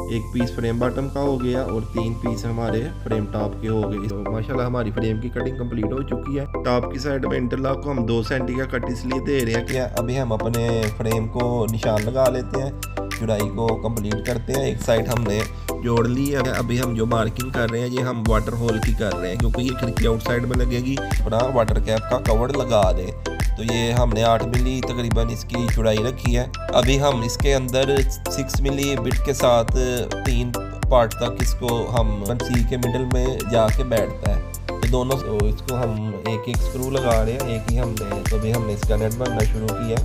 एक piece frame bottom का हो गया और 3 पीस हमारे फ्रेम टॉप के हो गए। तो माशाल्लाह हमारी फ्रेम की कटिंग कंप्लीट हो चुकी है। टॉप की साइड में इंटरलॉक को हम 2 सेंटी का कट इसलिए दे रहे हैं कि अभी हम अपने फ्रेम को निशान लगा लेते हैं, जुड़ाई को कंप्लीट करते हैं। एक साइड हमने जोड़ ली है। अभी हम जो मार्किंग कर रहे हैं ये हम वाटर होल की कर रहे हैं, क्योंकि ये खिड़की आउटसाइड में लगेगी। अपना वाटर कैप का कवर लगा दें। तो ये हमने 8 मिली तकरीबन इसकी चौड़ाई रखी है। अभी हम इसके अंदर 6 मिली बिट के साथ 3 पार्ट तक इसको हम सी के मिडल में जाके बैठता है। तो दोनों इसको हम एक स्क्रू लगा रहे हैं, एक ही हमने। तो अभी हमने इसका नेट बनना शुरू किया।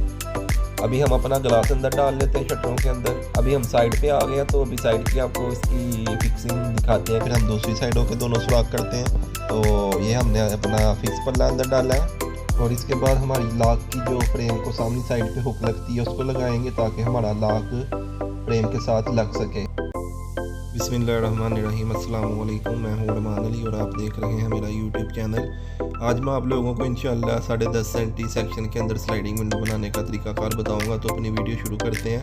अभी हम अपना ग्लास अंदर डाल लेते हैं शटरों के अंदर। अभी हम साइड पे आ गए हैं, तो अभी साइड की आपको इसकी फिक्सिंग दिखाते हैं। फिर हम दूसरी साइडों के दोनों सुराख करते हैं। तो ये हमने अपना फिक्स पल्ला अंदर डाला है और इसके बाद हमारी लाक की जो फ्रेम को सामने साइड पे हुक लगती है उसको लगाएंगे, ताकि हमारा लाक फ्रेम के साथ लग सके। बिस्मिल्लाहिर्रहमानिर्रहीम, अस्सलाम वालेकुम। मैं हूं अरमान अली और आप देख रहे हैं मेरा यूट्यूब चैनल। आज मैं आप लोगों को इंशाल्लाह 10.5 सेंटी सेक्शन के अंदर स्लाइडिंग विंडो बनाने का तरीकाकार बताऊंगा। तो अपनी वीडियो शुरू करते हैं।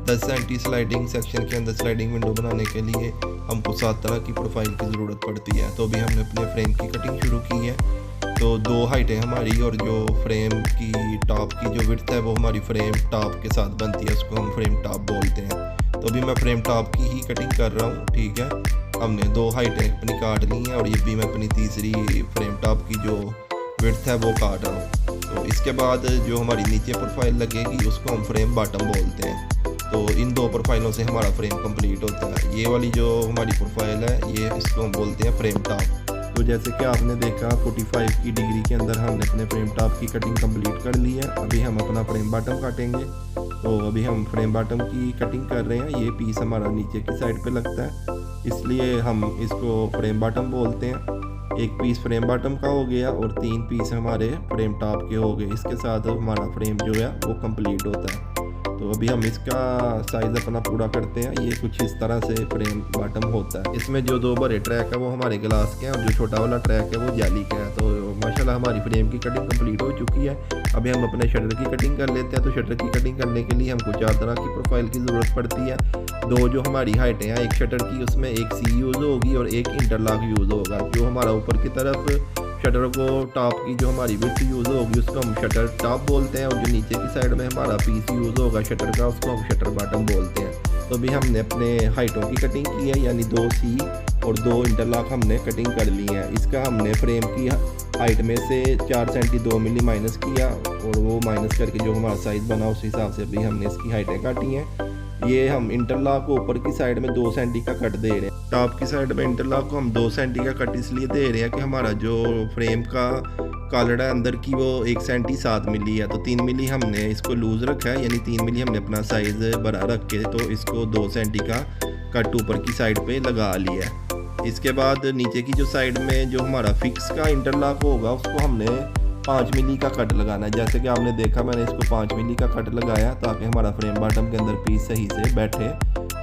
10 सेंटी स्लाइडिंग सेक्शन के अंदर स्लाइडिंग विंडो बनाने के लिए हमको 7 तरह की प्रोफाइल की ज़रूरत पड़ती है। तो अभी हमने अपने फ्रेम की कटिंग शुरू की है। तो 2 हाइटें हमारी, और जो फ्रेम की टॉप की जो विड्थ है वो हमारी फ्रेम टॉप के साथ बनती है, उसको हम फ्रेम टॉप बोलते हैं। तो अभी मैं फ्रेम टॉप की ही कटिंग कर रहा हूँ, ठीक है। हमने 2 हाइटें अपनी काट ली हैं और ये भी मैं अपनी तीसरी फ्रेम टॉप की जो विड्थ है वो काट रहा हूँ। तो इसके बाद जो हमारी नीचे प्रोफाइल लगेगी उसको हम फ्रेम बॉटम बोलते हैं। तो इन 2 प्रोफाइलों से हमारा फ्रेम कंप्लीट होता है। ये वाली जो हमारी प्रोफाइल है ये इसको हम बोलते हैं फ्रेम टॉप। तो जैसे कि आपने देखा 45 की डिग्री के अंदर हमने अपने फ्रेम टॉप की कटिंग कंप्लीट कर ली है। अभी हम अपना फ्रेम बॉटम काटेंगे। तो अभी हम फ्रेम बॉटम की कटिंग कर रहे हैं। ये पीस हमारा नीचे की साइड पे लगता है, इसलिए हम इसको फ्रेम बॉटम बोलते हैं। एक पीस फ्रेम बॉटम का हो गया और 3 पीस हमारे फ्रेम टॉप के हो गए। इसके साथ हमारा फ्रेम जो है वो कंप्लीट होता है। तो अभी हम इसका साइज़ अपना पूरा करते हैं। ये कुछ इस तरह से फ्रेम बॉटम होता है। इसमें जो 2 बड़े ट्रैक है वो हमारे ग्लास के हैं और जो छोटा वाला ट्रैक है वो जाली का है। तो माशाल्लाह हमारी फ्रेम की कटिंग कंप्लीट हो चुकी है। अभी हम अपने शटर की कटिंग कर लेते हैं। तो शटर की कटिंग करने के लिए हमको 4 तरह की प्रोफाइल की ज़रूरत पड़ती है। 2 जो हमारी हाइटें हैं, एक शटर की उसमें एक सी यूज़ होगी और एक इंटरलॉक यूज़ होगा। जो हमारा ऊपर की तरफ शटर को टॉप की जो हमारी विड्थ यूज़ होगी उसको हम शटर टॉप बोलते हैं, और जो नीचे की साइड में हमारा पीस यूज़ होगा शटर का उसको हम शटर बॉटम बोलते हैं। तो अभी हमने अपने हाइटों की कटिंग की है, यानी 2 सी और 2 इंटरलॉक हमने कटिंग कर ली है। इसका हमने फ्रेम की हाइट में से 4 सेंटी 2 मिली माइनस किया और वो माइनस करके जो हमारा साइज़ बना उस हिसाब से अभी हमने इसकी हाइटें काटी हैं। ये हम इंटरलॉक को ऊपर की साइड में 2 सेंटी का कट दे रहे हैं। टॉप की साइड में इंटरलॉक को हम 2 सेंटी का कट इसलिए दे रहे हैं कि हमारा जो फ्रेम का कॉलर है अंदर की वो 1 सेंटी 7 मिली है। तो 3 मिली हमने इसको लूज़ रखा है, यानी 3 मिली हमने अपना साइज़ बड़ा रख के तो इसको 2 सेंटी का कट ऊपर की साइड पे लगा लिया है। इसके बाद नीचे की जो साइड में जो हमारा फिक्स का इंटरलॉक होगा उसको हमने 5 मिली का कट लगाना है। जैसे कि आपने देखा मैंने इसको 5 मिली का कट लगाया, ताकि हमारा फ्रेम बॉटम के अंदर पीस सही से बैठे,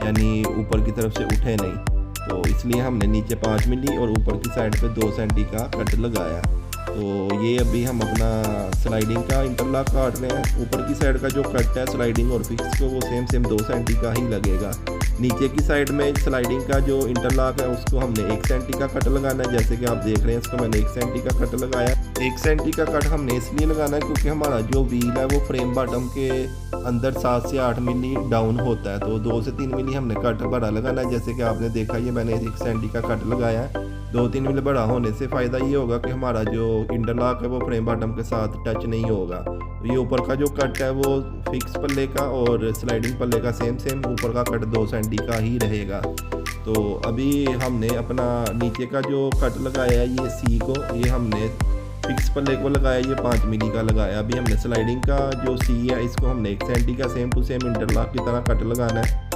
यानी ऊपर की तरफ से उठे नहीं। तो इसलिए हमने नीचे 5 मिली और ऊपर की साइड पे 2 सेंटी का कट लगाया। तो ये अभी हम अपना स्लाइडिंग का इंटरलॉक काट रहे हैं। ऊपर की साइड का जो कट है स्लाइडिंग और फिक्स को वो सेम 2 सेंटी का ही लगेगा। नीचे की साइड में स्लाइडिंग का जो इंटरलॉक है उसको हमने 1 सेंटी का कट लगाना है। जैसे कि आप देख रहे हैं इसको मैंने 1 सेंटी का कट लगाया। 1 सेंटी का कट हमने इसलिए लगाना है क्योंकि हमारा जो व्हील है वो फ्रेम बॉटम के अंदर 7 से 8 मिली डाउन होता है। तो 2 से 3 मिली हमने कट बड़ा लगाना है। जैसे कि आपने देखा ये मैंने 1 सेंटी का कट लगाया है। 2-3 मिली बड़ा होने से फ़ायदा ये होगा कि हमारा जो इंटरलॉक है वो फ्रेम बॉटम के साथ टच नहीं होगा। तो ये ऊपर का जो कट है वो फिक्स पल्ले का और स्लाइडिंग पल्ले का सेम ऊपर का कट 2 सेंटी का ही रहेगा। तो अभी हमने अपना नीचे का जो कट लगाया है ये सी को, ये हमने फिक्स पल्ले को लगाया, ये 5 मिली का लगाया। अभी हमने स्लाइडिंग का जो सी है इसको हमने 1 सेंटी का सेम टू सेम इंटरलॉक की तरह कट लगाना है।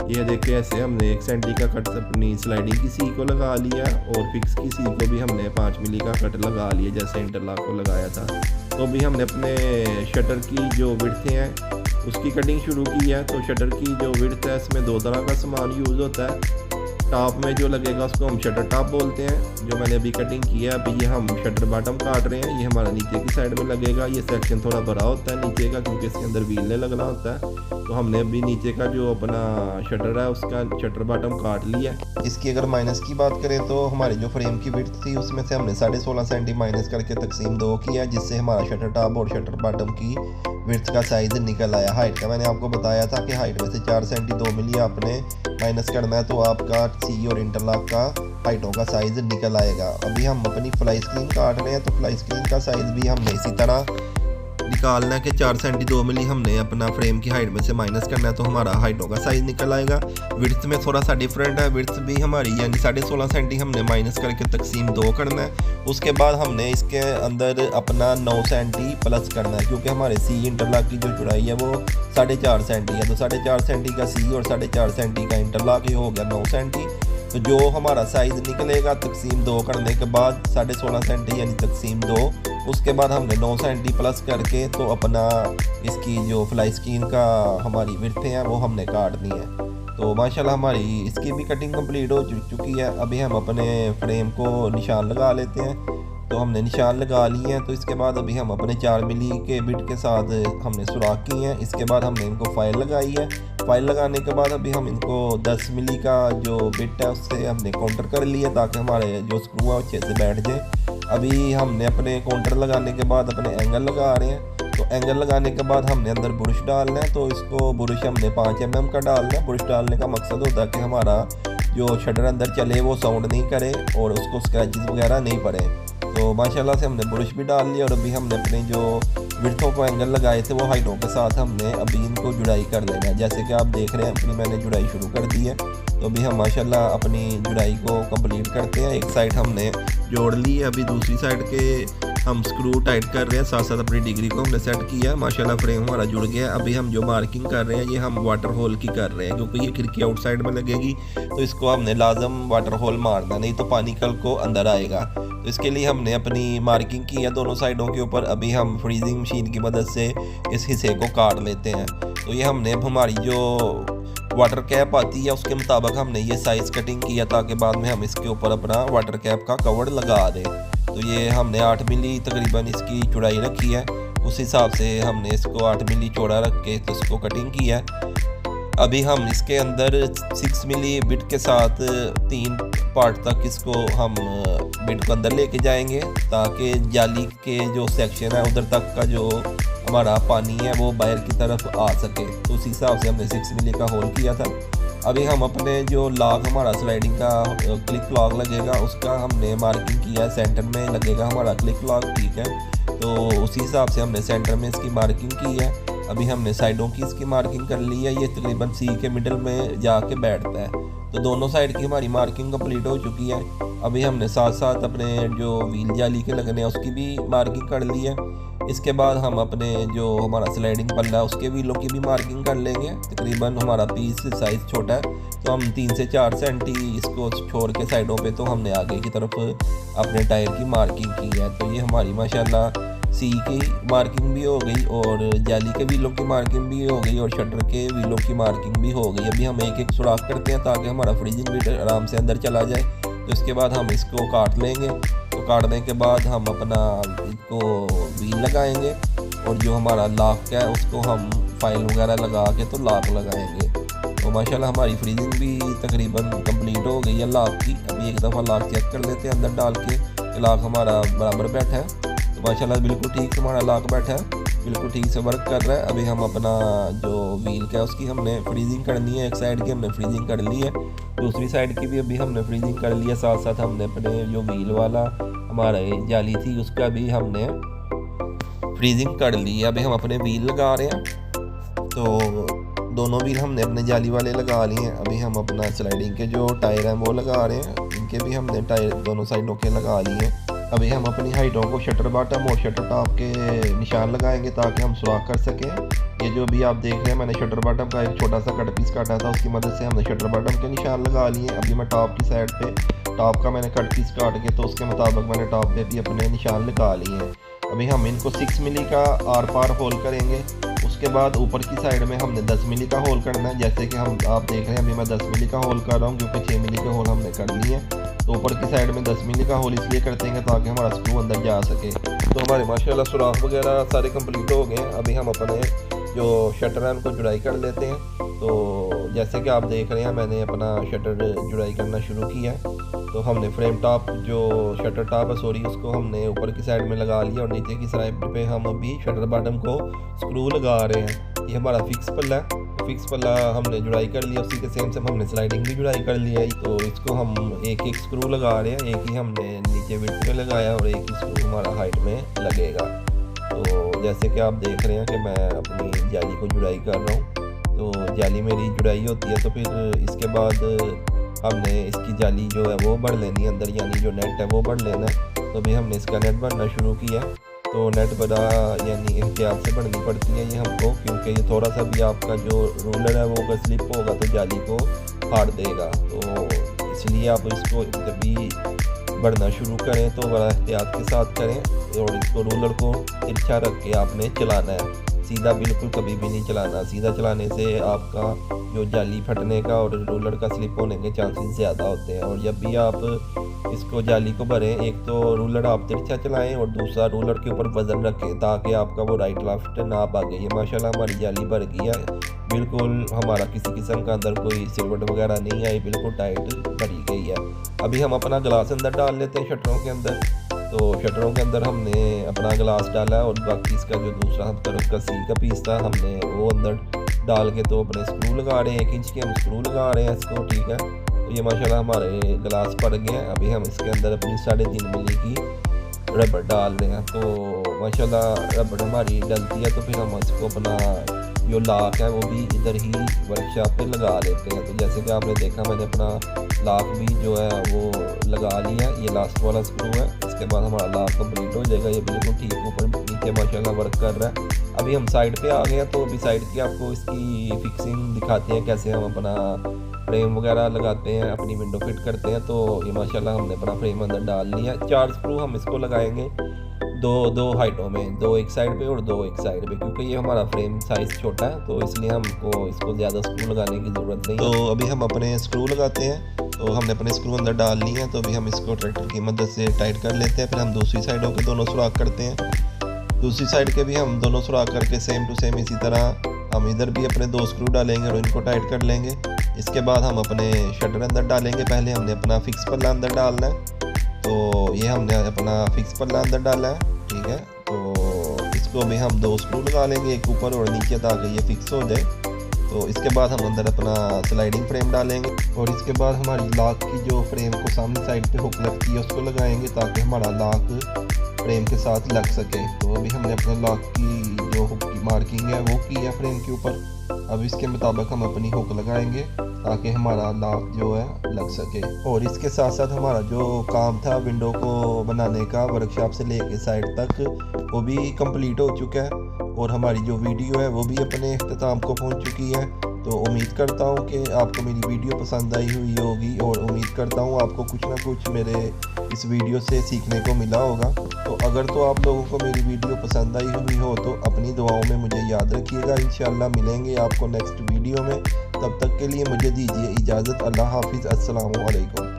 ये देखिए ऐसे हमने 1 सेंटी का कट अपनी स्लाइडिंग की सी को लगा लिया और फिक्स की सी को भी हमने 5 मिली का कट लगा लिया जैसे इंटरलॉक को लगाया था। तो अभी हमने अपने शटर की जो विड्थ हैं उसकी कटिंग शुरू की है। तो शटर की जो विड्थ है इसमें 2 तरह का सामान यूज़ होता है। टॉप में जो लगेगा उसको हम शटर टॉप बोलते हैं। जो मैंने अभी कटिंग की है, अभी ये हम शटर बॉटम काट रहे हैं। ये हमारा नीचे की साइड में लगेगा। ये सेक्शन थोड़ा बड़ा होता है नीचे का, क्योंकि इसके अंदर व्हील ने लगना होता है। तो हमने अभी नीचे का जो अपना शटर है उसका शटर बॉटम काट लिया। इसकी अगर माइनस की बात करें तो हमारी जो फ्रेम की विड्थ थी उसमें से हमने 16.5 सेंटी माइनस करके तकसीम 2 किया, जिससे हमारा शटर टॉप और शटर बॉटम की विड्थ का साइज़ निकल आया। हाइट का मैंने आपको बताया था कि हाइट में से 4 सेंटी 2 मिली आपने माइनस करना है, तो आपका सी और इंटरलॉक का हाइटों का साइज़ निकल आएगा। अभी हम अपनी फ्लाई स्क्रीन काट रहे हैं, तो फ्लाई स्क्रीन का साइज़ भी हमने इसी तरह निकालना है कि 4 सेंटी 2 मिली हमने अपना फ्रेम की हाइट में से माइनस करना है, तो हमारा हाइटों का साइज़ निकल आएगा। विड्थ में थोड़ा सा डिफरेंट है। विड्थ भी हमारी यानी 16.5 सेंटी हमने माइनस करके तकसीम 2 करना है। उसके बाद हमने इसके अंदर अपना 9 सेंटी प्लस करना है, क्योंकि हमारे सी इंटरलॉक की जो चौड़ाई है वो 4.5 सेंटी है। तो 4.5 सेंटी का सी और 4.5 सेंटी का इंटरलॉक, ये हो गया 9 सेंटी। तो जो हमारा साइज़ निकलेगा तकसीम 2 करने के बाद 16.5 सेंटी यानी तकसीम 2, उसके बाद हमने 9 सेंटी प्लस करके तो अपना इसकी जो फ्लाई स्क्रीन का हमारी विड्थ है वो हमने काटनी है। तो माशाल्लाह हमारी इसकी भी कटिंग कंप्लीट हो चुकी है। अभी हम अपने फ्रेम को निशान लगा लेते हैं। तो हमने निशान लगा लिए हैं। तो इसके बाद अभी हम अपने 4 मिली के बिट के साथ हमने सुराख की हैं। इसके बाद हमने इनको फाइल लगाई है। फाइल लगाने के बाद अभी हम इनको 10 मिली का जो बिट है उससे हमने काउंटर कर लिया, ताकि हमारे जो स्क्रू है अच्छे से बैठ जाए। अभी हमने अपने काउंटर लगाने के बाद अपने एंगल लगा रहे हैं। तो एंगल लगाने के बाद हमने अंदर बुरुश डालना है। तो इसको बुरुश हमने 5 mm का डालना है। बुरुश डालने का मकसद होता है कि हमारा जो शटर अंदर चले वो साउंड नहीं करे और उसको स्क्रैचेस वगैरह नहीं पड़े। तो माशाल्लाह से हमने बुरुश भी डाल लिया। और अभी हमने अपने जो विड्थों को एंगल लगाए थे वो हाइटों के साथ हमने अभी इनको जुड़ाई कर लेना है। जैसे कि आप देख रहे हैं अपनी मैंने जुड़ाई शुरू कर दी है। तो अभी हम माशाल्लाह अपनी जुड़ाई को कंप्लीट करते हैं। एक साइड हमने जोड़ ली है, अभी दूसरी साइड के हम स्क्रू टाइट कर रहे हैं। साथ साथ अपनी डिग्री को हमने सेट किया है। माशाल्लाह फ्रेम हमारा जुड़ गया है। अभी हम जो मार्किंग कर रहे हैं ये हम वाटर होल की कर रहे हैं, क्योंकि ये खिड़की आउटसाइड में लगेगी। तो इसको हमने लाजम वाटर होल मारना, नहीं तो पानी कल को अंदर आएगा। तो इसके लिए हमने अपनी मार्किंग की है दोनों साइडों के ऊपर। अभी हम फ्रीजिंग मशीन की मदद से इस हिस्से को काट लेते हैं। तो ये हमने हमारी जो वाटर कैप आती है उसके मुताबिक हमने ये साइज़ कटिंग किया, ताकि बाद में हम इसके ऊपर अपना वाटर कैप का कवर लगा दें। तो ये हमने 8 मिली तकरीबन इसकी चौड़ाई रखी है। उस हिसाब से हमने इसको 8 मिली चौड़ा रख के तो इसको कटिंग किया है। अभी हम इसके अंदर 6 मिली बिट के साथ 3 पार्ट तक इसको हम बिट को अंदर लेके जाएंगे, ताकि जाली के जो सेक्शन है उधर तक का जो हमारा पानी है वो बाहर की तरफ आ सके। तो उस हिसाब से हमने 6 मिली का होल किया था। अभी हम अपने जो लॉक हमारा स्लाइडिंग का क्लिक लॉक लगेगा उसका हमने मार्किंग किया है। सेंटर में लगेगा हमारा क्लिक लॉक, ठीक है। तो उसी हिसाब से हमने सेंटर में इसकी मार्किंग की है। अभी हमने साइडों की इसकी मार्किंग कर ली है। ये तकरीबन सी के मिडल में जाके बैठता है। तो दोनों साइड की हमारी मार्किंग कंप्लीट हो चुकी है। अभी हमने साथ साथ अपने जो व्हील जाली के लगने हैं उसकी भी मार्किंग कर ली है। इसके बाद हम अपने जो हमारा स्लाइडिंग पल्ला है उसके व्हीलों की भी मार्किंग कर लेंगे। तकरीबन हमारा पीस साइज़ छोटा है, तो हम 3 से 4 सेंटी इसको छोड़ के साइडों पे तो हमने आगे की तरफ अपने टायर की मार्किंग की है। तो ये हमारी माशाल्लाह सी की मार्किंग भी हो गई और जाली के व्हीलों की मार्किंग भी हो गई और शटर के व्हीलों की मार्किंग भी हो गई। अभी हम एक एक सुराख करते हैं ताकि हमारा फ्रीजिंग भी आराम से अंदर चला जाए। तो इसके बाद हम इसको काट लेंगे। तो काटने के बाद हम अपना इसको व्हील लगाएंगे और जो हमारा लॉक है उसको हम फाइल वगैरह लगा के तो लॉक लगाएंगे। तो माशाल्लाह हमारी फ्रीजिंग भी तकरीबन कंप्लीट हो गई है लॉक की। अभी एक दफ़ा लॉक चेक कर लेते हैं अंदर डाल के, लॉक हमारा बराबर बैठा है। तो माशाल्लाह बिल्कुल ठीक हमारा लॉक बैठा है, बिल्कुल ठीक से वर्क कर रहा है। अभी हम अपना जो व्हील का है उसकी हमने फ्रीजिंग करनी है। एक साइड की हमने फ्रीजिंग कर ली है, दूसरी साइड की भी अभी हमने फ्रीजिंग कर लिया। साथ साथ हमने अपने जो व्हील वाला हमारा जाली थी उसका भी हमने फ्रीजिंग कर ली है। अभी हम अपने व्हील लगा रहे हैं। तो दोनों व्हील हमने अपने जाली वाले लगा लिए हैं। अभी हम अपना स्लाइडिंग के जो टायर हैं वो लगा रहे हैं, इनके भी हमने टायर दोनों साइडों के लगा लिए हैं। अभी हम अपनी हाइटों को शटर बॉटम और शटर टॉप के निशान लगाएंगे ताकि हम सुराख कर सकें। ये जो भी आप देख रहे हैं मैंने शटर बॉटम का एक छोटा सा कट पीस काटा था, उसकी मदद से हमने शटर बॉटम के निशान लगा लिए। अभी मैं टॉप की साइड पे टॉप का मैंने कट पीस काट के तो उसके मुताबिक मैंने टॉप पे भी अपने निशान लगा लिए हैं। अभी हम इनको 6 मिली का आर पार होल करेंगे। उसके बाद ऊपर की साइड में हमने 10 मिली का होल करना है। जैसे कि आप देख रहे हैं अभी मैं 10 मिली का होल कर रहा हूँ, क्योंकि 6 मिली का होल हमने करनी है। तो ऊपर की साइड में 10 मिली का होल इसलिए करते हैं ताकि हमारा स्क्रू अंदर जा सके। तो हमारे माशाल्लाह सुराख वगैरह सारे कंप्लीट हो गए हैं। अभी हम अपने जो शटर है उनको जुड़ाई कर लेते हैं। तो जैसे कि आप देख रहे हैं मैंने अपना शटर जुड़ाई करना शुरू किया है। तो हमने फ्रेम टॉप जो शटर टॉप है सॉरी उसको हमने ऊपर की साइड में लगा लिया, और नीचे की साइड पे हम अभी शटर बॉटम को स्क्रू लगा रहे हैं। ये हमारा फिक्स पल्ला है, फिक्स पल्ला हमने जुड़ाई कर लिया। उसी के सेम हमने स्लाइडिंग भी जुड़ाई कर लिया है। तो इसको हम एक एक स्क्रू लगा रहे हैं, एक ही हमने नीचे विड्थ में लगाया और एक ही स्क्रू हमारा हाइट में लगेगा। तो जैसे कि आप देख रहे हैं कि मैं अपनी जाली को जुड़ाई कर रहा हूँ। तो जाली मेरी जुड़ाई होती है तो फिर इसके बाद हमने इसकी जाली जो है वो भर लेनी है अंदर, यानी जो नेट है वो भर लेना है। तो अभी हमने इसका नेट भरना शुरू किया। तो नेट बड़ा यानी एहतियात से भरनी पड़ती है ये हमको, क्योंकि ये थोड़ा सा भी आपका जो रूलर है वो अगर स्लिप होगा तो जाली को फाड़ देगा। तो इसलिए आप इसको जब भी भरना शुरू करें तो बड़ा एहतियात के साथ करें, और इसको रूलर को तिरछा रख के आपने चलाना है। सीधा बिल्कुल कभी भी नहीं चलाना। सीधा चलाने से आपका जो जाली फटने का और रोलर का स्लिप होने के चांसेस ज़्यादा होते हैं। और जब भी आप इसको जाली को भरें, एक तो रूलर आप तिरछा चलाएं और दूसरा रूलर के ऊपर वज़न रखें ताकि आपका वो राइट लेफ्ट ना भागे। ये माशाल्लाह हमारी जाली भर गई है बिल्कुल, हमारा किसी किस्म का अंदर कोई सिलवट वगैरह नहीं आई, बिल्कुल टाइट भरी गई है। अभी हम अपना ग्लास अंदर डाल लेते हैं शटरों के अंदर। तो शटरों के अंदर हमने अपना ग्लास डाला है और बाकी इसका जो दूसरा हम तरफ का सी का पीस था हमने वो अंदर डाल के तो अपने स्क्रू लगा रहे हैं। 1 इंच के हम स्क्रू लगा रहे हैं इसको, ठीक है। तो ये माशाल्लाह हमारे ग्लास पड़ गए हैं। अभी हम इसके अंदर अपनी 3.5 मिली की रबड़ डाल रहे हैं। तो माशाल्लाह रबड़ हमारी डलती है तो फिर हम इसको अपना जो लाक है वो भी इधर ही वर्कशॉप पे लगा लेते हैं। तो जैसे कि आपने देखा मैंने अपना लाक भी जो है वो लगा लिया। ये लास्ट वाला स्क्रू है, इसके बाद हमारा लाक कंप्लीट हो जाएगा। ये बिल्कुल ठीक ऊपर नीचे माशाल्लाह वर्क कर रहा है। अभी हम साइड पे आ गए हैं, तो अभी साइड की आपको इसकी फिक्सिंग दिखाते हैं कैसे हम अपना फ्रेम वगैरह लगाते हैं, अपनी विंडो फिट करते हैं। तो ये माशाल्लाह हमने अपना फ्रेम अंदर डाल लिया। 4 स्क्रू हम इसको लगाएंगे, दो हाइटों में, 2 एक साइड पे और 2 एक साइड पे, क्योंकि ये हमारा फ्रेम साइज़ छोटा है तो इसलिए हमको इसको ज़्यादा स्क्रू लगाने की ज़रूरत नहीं। तो अभी हम अपने स्क्रू लगाते हैं। तो हमने अपने स्क्रू अंदर डाल ली है। तो अभी हम इसको ट्रैक्टर की मदद से टाइट कर लेते हैं। फिर हम दूसरी साइडों के दोनों सुराख करते हैं। दूसरी साइड के भी हम दोनों सुराख करके सेम टू सेम इसी तरह हम इधर भी अपने 2 स्क्रू डालेंगे और इनको टाइट कर लेंगे। इसके बाद हम अपने शटर अंदर डालेंगे। पहले हमने अपना फिक्स पल्ला अंदर डालना है। तो ये हमने अपना फिक्स पल्ला अंदर डाला है, ठीक है। तो इसको अभी हम 2 स्क्रू लगा लेंगे, एक ऊपर और नीचे ताकि ये फिक्स हो जाए। तो इसके बाद हम अंदर अपना स्लाइडिंग फ्रेम डालेंगे और इसके बाद हमारी लाक की जो फ्रेम को सामने साइड पे हुक लगती है उसको लगाएंगे ताकि हमारा लाक फ्रेम के साथ लग सके। तो अभी हमने अपने लाक की जो हुक की मार्किंग है वो की है फ्रेम के ऊपर। अब इसके मुताबिक हम अपनी हुक लगाएंगे ताकि हमारा लाक जो है लग सके। और इसके साथ साथ हमारा जो काम था विंडो को बनाने का वर्कशॉप से लेके साइड तक वो भी कंप्लीट हो चुका है। और हमारी जो वीडियो है वो भी अपने इख्तिताम को पहुंच चुकी है। तो उम्मीद करता हूं कि आपको मेरी वीडियो पसंद आई हुई होगी और उम्मीद करता हूं आपको कुछ ना कुछ मेरे इस वीडियो से सीखने को मिला होगा। तो अगर तो आप लोगों को मेरी वीडियो पसंद आई हुई हो तो अपनी दुआओं में मुझे याद रखिएगा। इंशाल्लाह मिलेंगे आपको नेक्स्ट वीडियो में। तब तक के लिए मुझे दीजिए इजाज़त। अल्लाह हाफिज़। अस्सलामु अलैकुम।